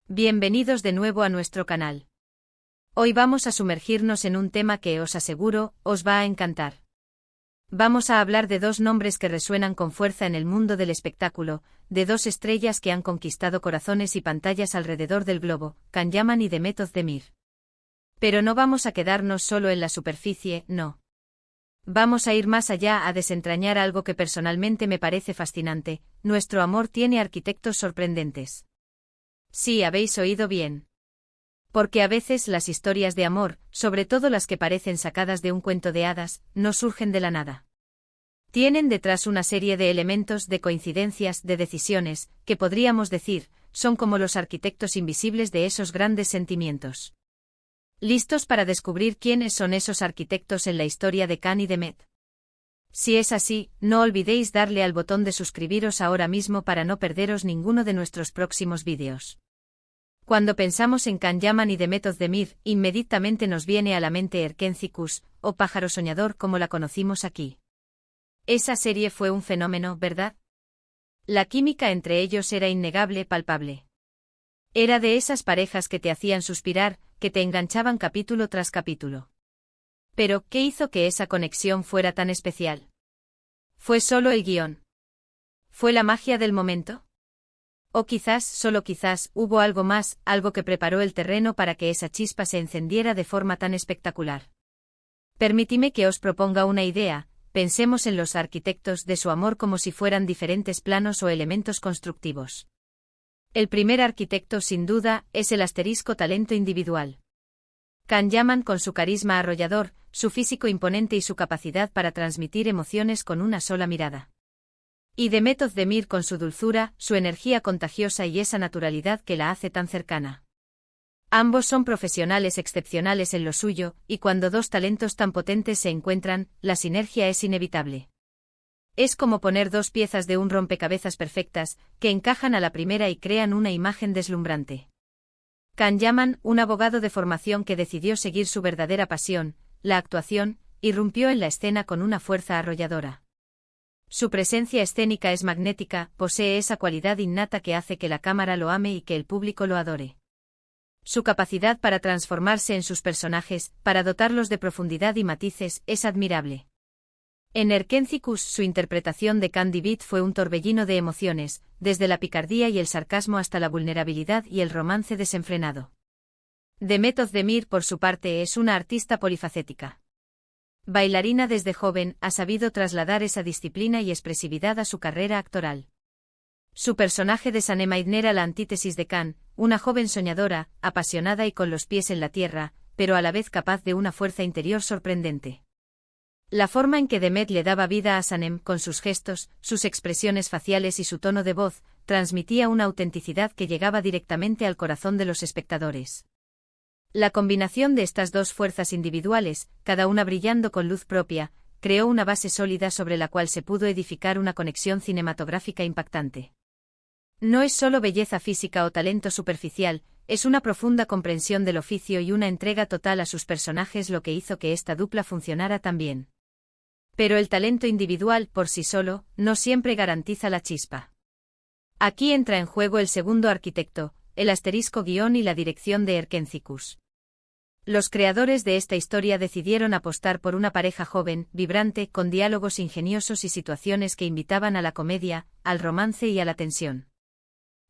Bienvenidos de nuevo a nuestro canal. Hoy vamos a sumergirnos en un tema que, os aseguro, os va a encantar. Vamos a hablar de dos nombres que resuenan con fuerza en el mundo del espectáculo, de dos estrellas que han conquistado corazones y pantallas alrededor del globo, Can Yaman y Demet Özdemir. Pero no vamos a quedarnos solo en la superficie, no. Vamos a ir más allá, a desentrañar algo que personalmente me parece fascinante: nuestro amor tiene arquitectos sorprendentes. Sí, habéis oído bien. Porque a veces las historias de amor, sobre todo las que parecen sacadas de un cuento de hadas, no surgen de la nada. Tienen detrás una serie de elementos, de coincidencias, de decisiones, que podríamos decir, son como los arquitectos invisibles de esos grandes sentimientos. ¿Listos para descubrir quiénes son esos arquitectos en la historia de Can y Demet? Si es así, no olvidéis darle al botón de suscribiros ahora mismo para no perderos ninguno de nuestros próximos vídeos. Cuando pensamos en Can Yaman y Demet Özdemir, inmediatamente nos viene a la mente Erkenci-Kuş, o Pájaro Soñador como la conocimos aquí. Esa serie fue un fenómeno, ¿verdad? La química entre ellos era innegable, palpable. Era de esas parejas que te hacían suspirar, que te enganchaban capítulo tras capítulo. Pero, ¿qué hizo que esa conexión fuera tan especial? ¿Fue solo el guión? ¿Fue la magia del momento? O quizás, solo quizás, hubo algo más, algo que preparó el terreno para que esa chispa se encendiera de forma tan espectacular. Permitidme que os proponga una idea: pensemos en los arquitectos de su amor como si fueran diferentes planos o elementos constructivos. El primer arquitecto, sin duda, es el asterisco talento individual. Can Yaman, con su carisma arrollador, su físico imponente y su capacidad para transmitir emociones con una sola mirada. Y Demet Özdemir, con su dulzura, su energía contagiosa y esa naturalidad que la hace tan cercana. Ambos son profesionales excepcionales en lo suyo, y cuando dos talentos tan potentes se encuentran, la sinergia es inevitable. Es como poner dos piezas de un rompecabezas perfectas, que encajan a la primera y crean una imagen deslumbrante. Can Yaman, un abogado de formación que decidió seguir su verdadera pasión, la actuación, irrumpió en la escena con una fuerza arrolladora. Su presencia escénica es magnética, posee esa cualidad innata que hace que la cámara lo ame y que el público lo adore. Su capacidad para transformarse en sus personajes, para dotarlos de profundidad y matices, es admirable. En Erkenci-Kuş, su interpretación de Can Divit fue un torbellino de emociones, desde la picardía y el sarcasmo hasta la vulnerabilidad y el romance desenfrenado. Demet Özdemir, por su parte, es una artista polifacética. Bailarina desde joven, ha sabido trasladar esa disciplina y expresividad a su carrera actoral. Su personaje de Sanem Aydin era la antítesis de Can, una joven soñadora, apasionada y con los pies en la tierra, pero a la vez capaz de una fuerza interior sorprendente. La forma en que Demet le daba vida a Sanem, con sus gestos, sus expresiones faciales y su tono de voz, transmitía una autenticidad que llegaba directamente al corazón de los espectadores. La combinación de estas dos fuerzas individuales, cada una brillando con luz propia, creó una base sólida sobre la cual se pudo edificar una conexión cinematográfica impactante. No es solo belleza física o talento superficial, es una profunda comprensión del oficio y una entrega total a sus personajes lo que hizo que esta dupla funcionara tan bien. Pero el talento individual, por sí solo, no siempre garantiza la chispa. Aquí entra en juego el segundo arquitecto, el asterisco guión y la dirección de Erkenci-Kuş. Los creadores de esta historia decidieron apostar por una pareja joven, vibrante, con diálogos ingeniosos y situaciones que invitaban a la comedia, al romance y a la tensión.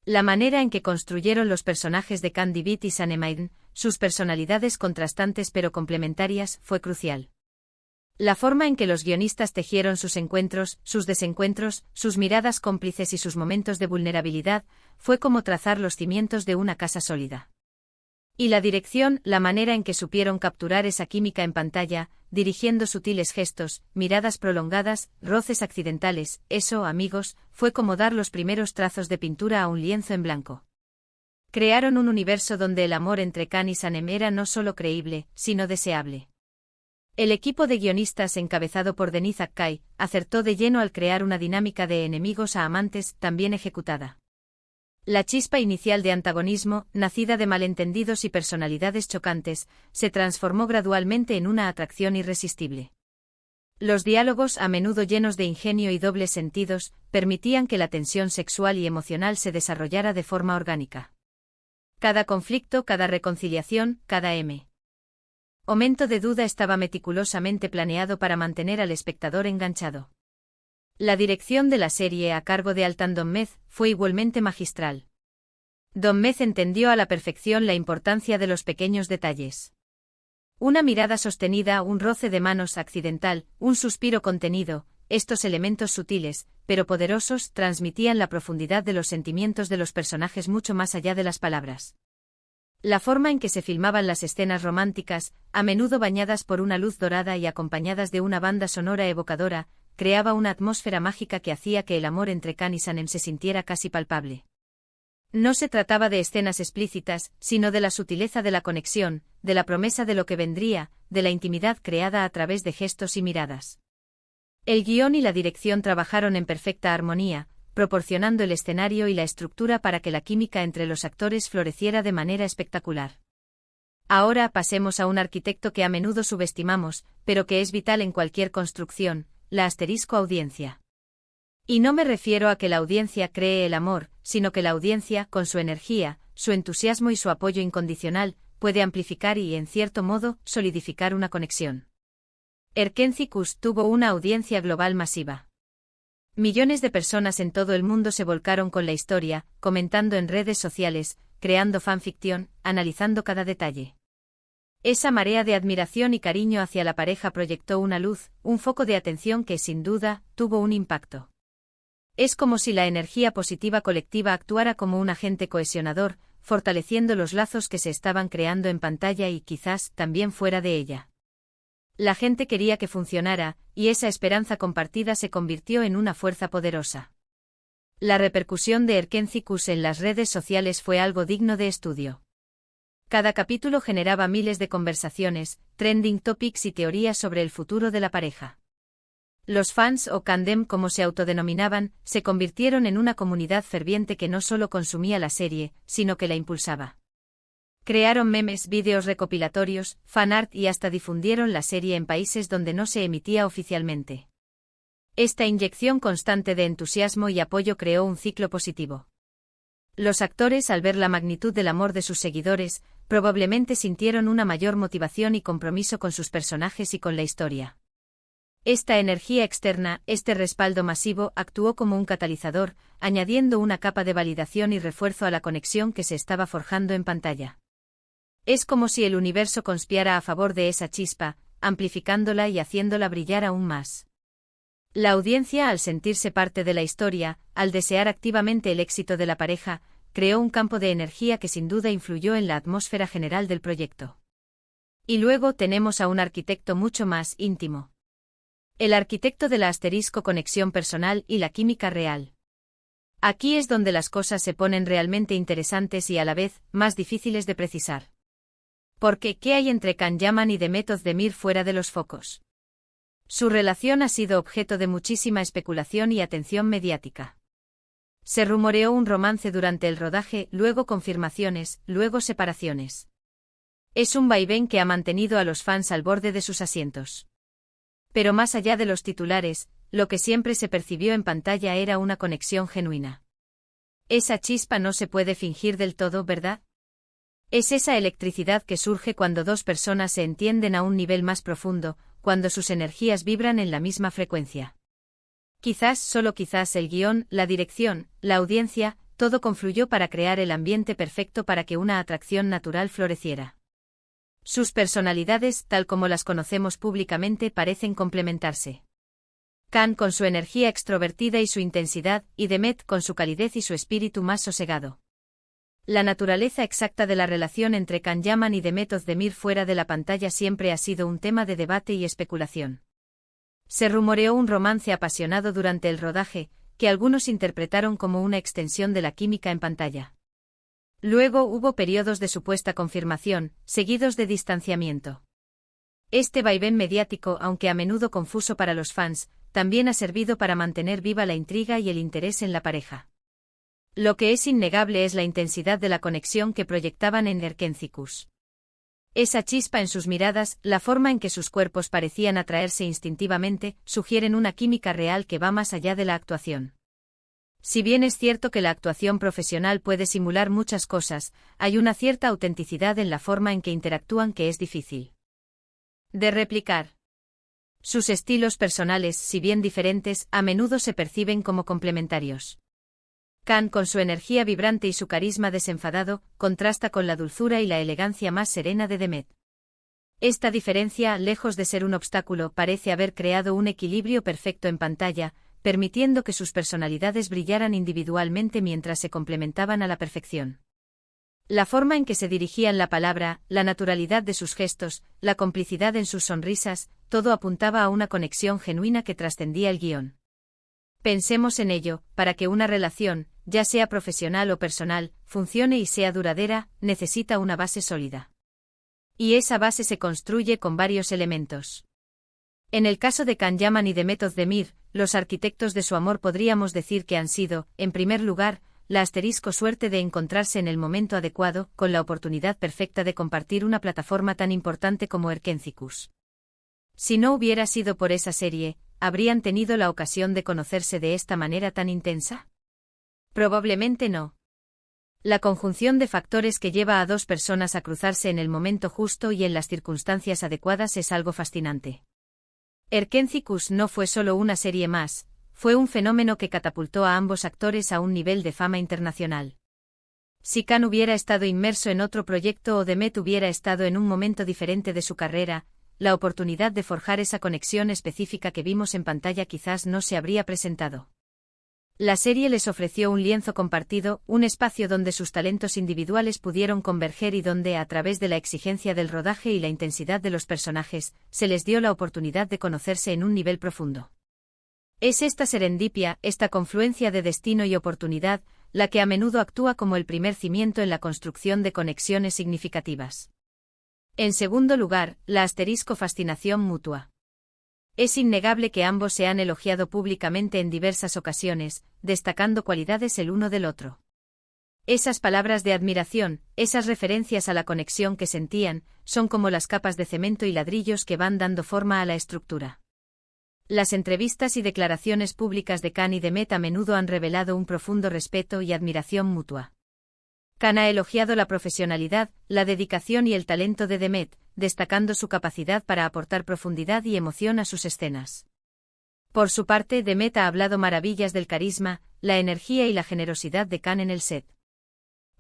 La manera en que construyeron los personajes de Can Divit y Sanem Aydin, sus personalidades contrastantes pero complementarias, fue crucial. La forma en que los guionistas tejieron sus encuentros, sus desencuentros, sus miradas cómplices y sus momentos de vulnerabilidad, fue como trazar los cimientos de una casa sólida. Y la dirección, la manera en que supieron capturar esa química en pantalla, dirigiendo sutiles gestos, miradas prolongadas, roces accidentales, eso, amigos, fue como dar los primeros trazos de pintura a un lienzo en blanco. Crearon un universo donde el amor entre Can y Sanem era no solo creíble, sino deseable. El equipo de guionistas encabezado por Deniz Akkay acertó de lleno al crear una dinámica de enemigos a amantes tan bien ejecutada. La chispa inicial de antagonismo, nacida de malentendidos y personalidades chocantes, se transformó gradualmente en una atracción irresistible. Los diálogos, a menudo llenos de ingenio y dobles sentidos, permitían que la tensión sexual y emocional se desarrollara de forma orgánica. Cada conflicto, cada reconciliación, cada momento de duda estaba meticulosamente planeado para mantener al espectador enganchado. La dirección de la serie a cargo de Altan Donmez fue igualmente magistral. Donmez entendió a la perfección la importancia de los pequeños detalles. Una mirada sostenida, un roce de manos accidental, un suspiro contenido, estos elementos sutiles, pero poderosos, transmitían la profundidad de los sentimientos de los personajes mucho más allá de las palabras. La forma en que se filmaban las escenas románticas, a menudo bañadas por una luz dorada y acompañadas de una banda sonora evocadora, creaba una atmósfera mágica que hacía que el amor entre Khan y Sanem se sintiera casi palpable. No se trataba de escenas explícitas, sino de la sutileza de la conexión, de la promesa de lo que vendría, de la intimidad creada a través de gestos y miradas. El guión y la dirección trabajaron en perfecta armonía, proporcionando el escenario y la estructura para que la química entre los actores floreciera de manera espectacular. Ahora pasemos a un arquitecto que a menudo subestimamos, pero que es vital en cualquier construcción, la audiencia. Y no me refiero a que la audiencia cree el amor, sino que la audiencia, con su energía, su entusiasmo y su apoyo incondicional, puede amplificar y, en cierto modo, solidificar una conexión. Erkenci-Kuş tuvo una audiencia global masiva. Millones de personas en todo el mundo se volcaron con la historia, comentando en redes sociales, creando fanfiction, analizando cada detalle. Esa marea de admiración y cariño hacia la pareja proyectó una luz, un foco de atención que, sin duda, tuvo un impacto. Es como si la energía positiva colectiva actuara como un agente cohesionador, fortaleciendo los lazos que se estaban creando en pantalla y quizás también fuera de ella. La gente quería que funcionara, y esa esperanza compartida se convirtió en una fuerza poderosa. La repercusión de Erkenci-Kuş en las redes sociales fue algo digno de estudio. Cada capítulo generaba miles de conversaciones, trending topics y teorías sobre el futuro de la pareja. Los fans, o Kandem como se autodenominaban, se convirtieron en una comunidad ferviente que no solo consumía la serie, sino que la impulsaba. Crearon memes, vídeos recopilatorios, fanart y hasta difundieron la serie en países donde no se emitía oficialmente. Esta inyección constante de entusiasmo y apoyo creó un ciclo positivo. Los actores, al ver la magnitud del amor de sus seguidores, probablemente sintieron una mayor motivación y compromiso con sus personajes y con la historia. Esta energía externa, este respaldo masivo, actuó como un catalizador, añadiendo una capa de validación y refuerzo a la conexión que se estaba forjando en pantalla. Es como si el universo conspirara a favor de esa chispa, amplificándola y haciéndola brillar aún más. La audiencia, al sentirse parte de la historia, al desear activamente el éxito de la pareja, creó un campo de energía que sin duda influyó en la atmósfera general del proyecto. Y luego tenemos a un arquitecto mucho más íntimo. El arquitecto de la conexión personal y la química real. Aquí es donde las cosas se ponen realmente interesantes y a la vez, más difíciles de precisar. Porque, ¿qué hay entre Can Yaman y Demet Özdemir fuera de los focos? Su relación ha sido objeto de muchísima especulación y atención mediática. Se rumoreó un romance durante el rodaje, luego confirmaciones, luego separaciones. Es un vaivén que ha mantenido a los fans al borde de sus asientos. Pero más allá de los titulares, lo que siempre se percibió en pantalla era una conexión genuina. Esa chispa no se puede fingir del todo, ¿verdad? Es esa electricidad que surge cuando dos personas se entienden a un nivel más profundo, cuando sus energías vibran en la misma frecuencia. Quizás, solo quizás el guión, la dirección, la audiencia, todo confluyó para crear el ambiente perfecto para que una atracción natural floreciera. Sus personalidades, tal como las conocemos públicamente, parecen complementarse. Can con su energía extrovertida y su intensidad, y Demet con su calidez y su espíritu más sosegado. La naturaleza exacta de la relación entre Can Yaman y Demet Özdemir fuera de la pantalla siempre ha sido un tema de debate y especulación. Se rumoreó un romance apasionado durante el rodaje, que algunos interpretaron como una extensión de la química en pantalla. Luego hubo periodos de supuesta confirmación, seguidos de distanciamiento. Este vaivén mediático, aunque a menudo confuso para los fans, también ha servido para mantener viva la intriga y el interés en la pareja. Lo que es innegable es la intensidad de la conexión que proyectaban en Erkenci-Kuş. Esa chispa en sus miradas, la forma en que sus cuerpos parecían atraerse instintivamente, sugieren una química real que va más allá de la actuación. Si bien es cierto que la actuación profesional puede simular muchas cosas, hay una cierta autenticidad en la forma en que interactúan que es difícil de replicar. Sus estilos personales, si bien diferentes, a menudo se perciben como complementarios. Khan, con su energía vibrante y su carisma desenfadado, contrasta con la dulzura y la elegancia más serena de Demet. Esta diferencia, lejos de ser un obstáculo, parece haber creado un equilibrio perfecto en pantalla, permitiendo que sus personalidades brillaran individualmente mientras se complementaban a la perfección. La forma en que se dirigían la palabra, la naturalidad de sus gestos, la complicidad en sus sonrisas, todo apuntaba a una conexión genuina que trascendía el guión. Pensemos en ello, para que una relación, ya sea profesional o personal, funcione y sea duradera, necesita una base sólida. Y esa base se construye con varios elementos. En el caso de Can Yaman y Demet Özdemir, los arquitectos de su amor podríamos decir que han sido, en primer lugar, la asterisco suerte de encontrarse en el momento adecuado, con la oportunidad perfecta de compartir una plataforma tan importante como Erkénticos. Si no hubiera sido por esa serie, ¿habrían tenido la ocasión de conocerse de esta manera tan intensa? Probablemente no. La conjunción de factores que lleva a dos personas a cruzarse en el momento justo y en las circunstancias adecuadas es algo fascinante. Erkénticos no fue solo una serie más, fue un fenómeno que catapultó a ambos actores a un nivel de fama internacional. Si Khan hubiera estado inmerso en otro proyecto o Demet hubiera estado en un momento diferente de su carrera, la oportunidad de forjar esa conexión específica que vimos en pantalla quizás no se habría presentado. La serie les ofreció un lienzo compartido, un espacio donde sus talentos individuales pudieron converger y donde, a través de la exigencia del rodaje y la intensidad de los personajes, se les dio la oportunidad de conocerse en un nivel profundo. Es esta serendipia, esta confluencia de destino y oportunidad, la que a menudo actúa como el primer cimiento en la construcción de conexiones significativas. En segundo lugar, la asterisco fascinación mutua. Es innegable que ambos se han elogiado públicamente en diversas ocasiones, destacando cualidades el uno del otro. Esas palabras de admiración, esas referencias a la conexión que sentían, son como las capas de cemento y ladrillos que van dando forma a la estructura. Las entrevistas y declaraciones públicas de Khan y Demet a menudo han revelado un profundo respeto y admiración mutua. Khan ha elogiado la profesionalidad, la dedicación y el talento de Demet, destacando su capacidad para aportar profundidad y emoción a sus escenas. Por su parte, Demet ha hablado maravillas del carisma, la energía y la generosidad de Khan en el set.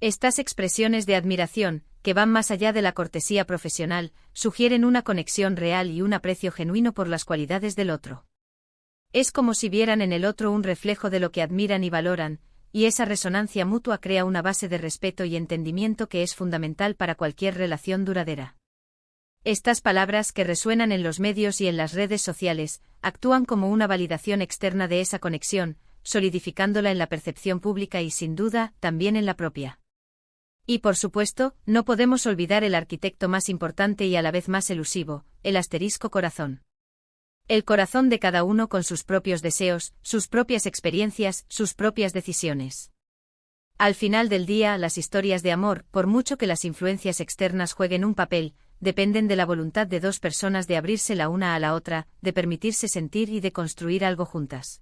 Estas expresiones de admiración, que van más allá de la cortesía profesional, sugieren una conexión real y un aprecio genuino por las cualidades del otro. Es como si vieran en el otro un reflejo de lo que admiran y valoran, y esa resonancia mutua crea una base de respeto y entendimiento que es fundamental para cualquier relación duradera. Estas palabras que resuenan en los medios y en las redes sociales, actúan como una validación externa de esa conexión, solidificándola en la percepción pública y sin duda, también en la propia. Y por supuesto, no podemos olvidar el arquitecto más importante y a la vez más elusivo, el asterisco corazón. El corazón de cada uno con sus propios deseos, sus propias experiencias, sus propias decisiones. Al final del día, las historias de amor, por mucho que las influencias externas jueguen un papel, dependen de la voluntad de dos personas de abrirse la una a la otra, de permitirse sentir y de construir algo juntas.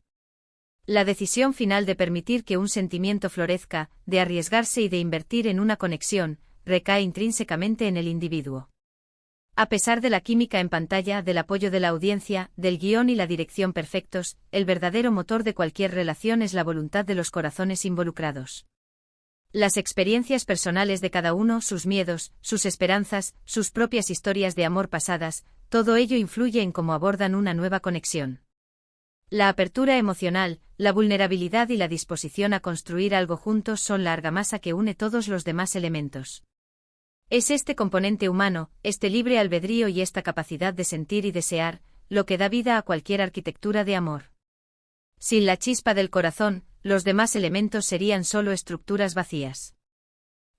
La decisión final de permitir que un sentimiento florezca, de arriesgarse y de invertir en una conexión, recae intrínsecamente en el individuo. A pesar de la química en pantalla, del apoyo de la audiencia, del guión y la dirección perfectos, el verdadero motor de cualquier relación es la voluntad de los corazones involucrados. Las experiencias personales de cada uno, sus miedos, sus esperanzas, sus propias historias de amor pasadas, todo ello influye en cómo abordan una nueva conexión. La apertura emocional, la vulnerabilidad y la disposición a construir algo juntos son la argamasa que une todos los demás elementos. Es este componente humano, este libre albedrío y esta capacidad de sentir y desear, lo que da vida a cualquier arquitectura de amor. Sin la chispa del corazón, los demás elementos serían solo estructuras vacías.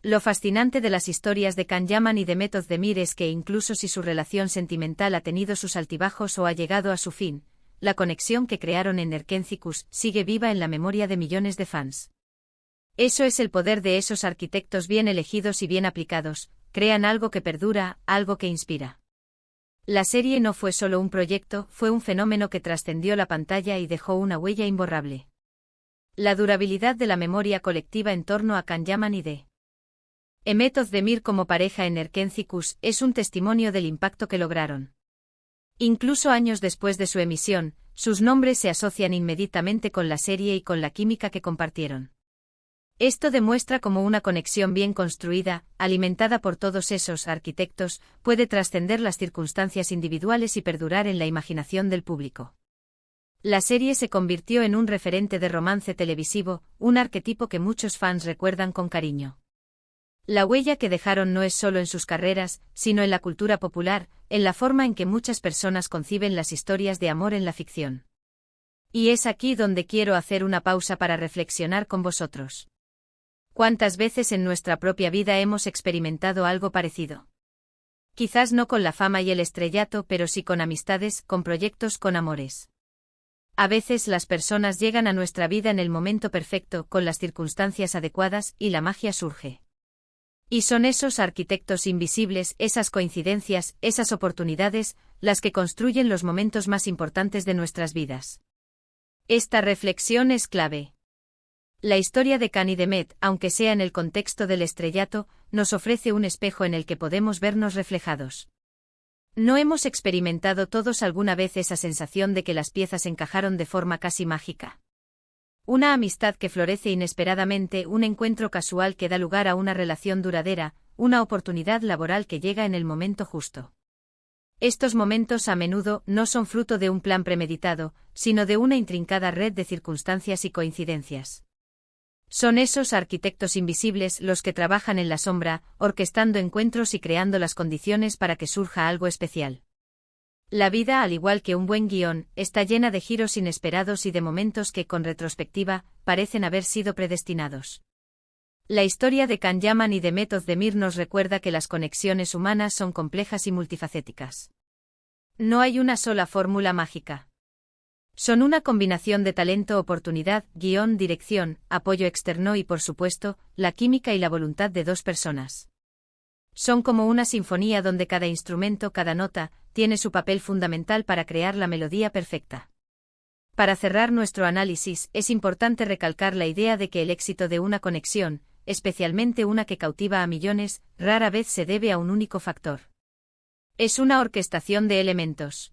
Lo fascinante de las historias de Can Yaman y Demet Özdemir es que incluso si su relación sentimental ha tenido sus altibajos o ha llegado a su fin, la conexión que crearon en Erkénticos sigue viva en la memoria de millones de fans. Eso es el poder de esos arquitectos bien elegidos y bien aplicados, crean algo que perdura, algo que inspira. La serie no fue solo un proyecto, fue un fenómeno que trascendió la pantalla y dejó una huella imborrable. La durabilidad de la memoria colectiva en torno a Can Yaman y de Mehmet Özdemir como pareja en Erkencikus es un testimonio del impacto que lograron. Incluso años después de su emisión, sus nombres se asocian inmediatamente con la serie y con la química que compartieron. Esto demuestra cómo una conexión bien construida, alimentada por todos esos arquitectos, puede trascender las circunstancias individuales y perdurar en la imaginación del público. La serie se convirtió en un referente de romance televisivo, un arquetipo que muchos fans recuerdan con cariño. La huella que dejaron no es solo en sus carreras, sino en la cultura popular, en la forma en que muchas personas conciben las historias de amor en la ficción. Y es aquí donde quiero hacer una pausa para reflexionar con vosotros. ¿Cuántas veces en nuestra propia vida hemos experimentado algo parecido? Quizás no con la fama y el estrellato, pero sí con amistades, con proyectos, con amores. A veces las personas llegan a nuestra vida en el momento perfecto, con las circunstancias adecuadas, y la magia surge. Y son esos arquitectos invisibles, esas coincidencias, esas oportunidades, las que construyen los momentos más importantes de nuestras vidas. Esta reflexión es clave. La historia de Can y de Mehmet, aunque sea en el contexto del estrellato, nos ofrece un espejo en el que podemos vernos reflejados. ¿No hemos experimentado todos alguna vez esa sensación de que las piezas encajaron de forma casi mágica? Una amistad que florece inesperadamente, un encuentro casual que da lugar a una relación duradera, una oportunidad laboral que llega en el momento justo. Estos momentos a menudo no son fruto de un plan premeditado, sino de una intrincada red de circunstancias y coincidencias. Son esos arquitectos invisibles los que trabajan en la sombra, orquestando encuentros y creando las condiciones para que surja algo especial. La vida, al igual que un buen guión, está llena de giros inesperados y de momentos que, con retrospectiva, parecen haber sido predestinados. La historia de Can Yaman y de Mehmet Özdemir nos recuerda que las conexiones humanas son complejas y multifacéticas. No hay una sola fórmula mágica. Son una combinación de talento, oportunidad, guión, dirección, apoyo externo y, por supuesto, la química y la voluntad de dos personas. Son como una sinfonía donde cada instrumento, cada nota, tiene su papel fundamental para crear la melodía perfecta. Para cerrar nuestro análisis, es importante recalcar la idea de que el éxito de una conexión, especialmente una que cautiva a millones, rara vez se debe a un único factor. Es una orquestación de elementos.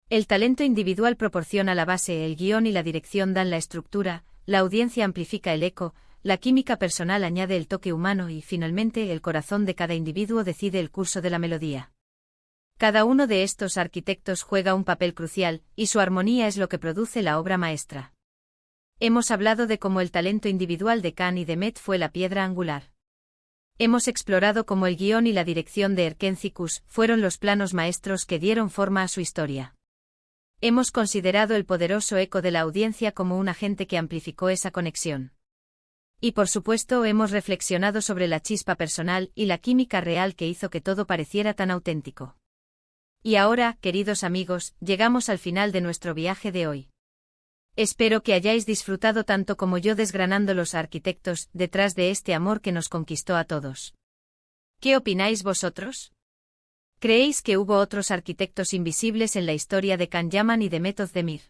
El talento individual proporciona la base, el guión y la dirección dan la estructura, la audiencia amplifica el eco, la química personal añade el toque humano y, finalmente, el corazón de cada individuo decide el curso de la melodía. Cada uno de estos arquitectos juega un papel crucial, y su armonía es lo que produce la obra maestra. Hemos hablado de cómo el talento individual de Can y de Mehmet fue la piedra angular. Hemos explorado cómo el guión y la dirección de Erkencikus fueron los planos maestros que dieron forma a su historia. Hemos considerado el poderoso eco de la audiencia como un agente que amplificó esa conexión. Y por supuesto hemos reflexionado sobre la chispa personal y la química real que hizo que todo pareciera tan auténtico. Y ahora, queridos amigos, llegamos al final de nuestro viaje de hoy. Espero que hayáis disfrutado tanto como yo desgranando los arquitectos detrás de este amor que nos conquistó a todos. ¿Qué opináis vosotros? ¿Creéis que hubo otros arquitectos invisibles en la historia de Can Yaman y de Mehmet Özdemir?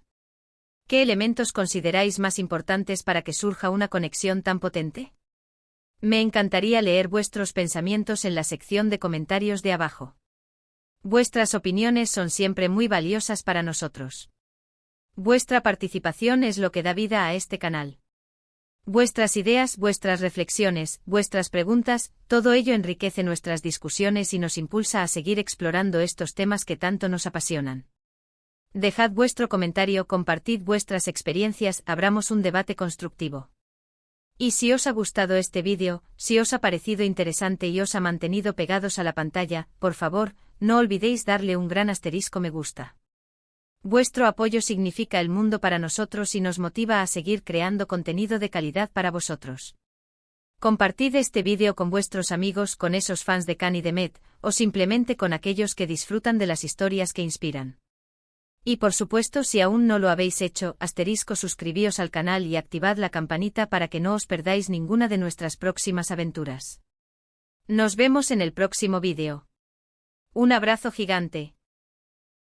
¿Qué elementos consideráis más importantes para que surja una conexión tan potente? Me encantaría leer vuestros pensamientos en la sección de comentarios de abajo. Vuestras opiniones son siempre muy valiosas para nosotros. Vuestra participación es lo que da vida a este canal. Vuestras ideas, vuestras reflexiones, vuestras preguntas, todo ello enriquece nuestras discusiones y nos impulsa a seguir explorando estos temas que tanto nos apasionan. Dejad vuestro comentario, compartid vuestras experiencias, abramos un debate constructivo. Y si os ha gustado este vídeo, si os ha parecido interesante y os ha mantenido pegados a la pantalla, por favor, no olvidéis darle un gran asterisco me gusta. Vuestro apoyo significa el mundo para nosotros y nos motiva a seguir creando contenido de calidad para vosotros. Compartid este vídeo con vuestros amigos, con esos fans de Can y de Mehmet, o simplemente con aquellos que disfrutan de las historias que inspiran. Y por supuesto, si aún no lo habéis hecho, suscribíos al canal y activad la campanita para que no os perdáis ninguna de nuestras próximas aventuras. Nos vemos en el próximo vídeo. Un abrazo gigante.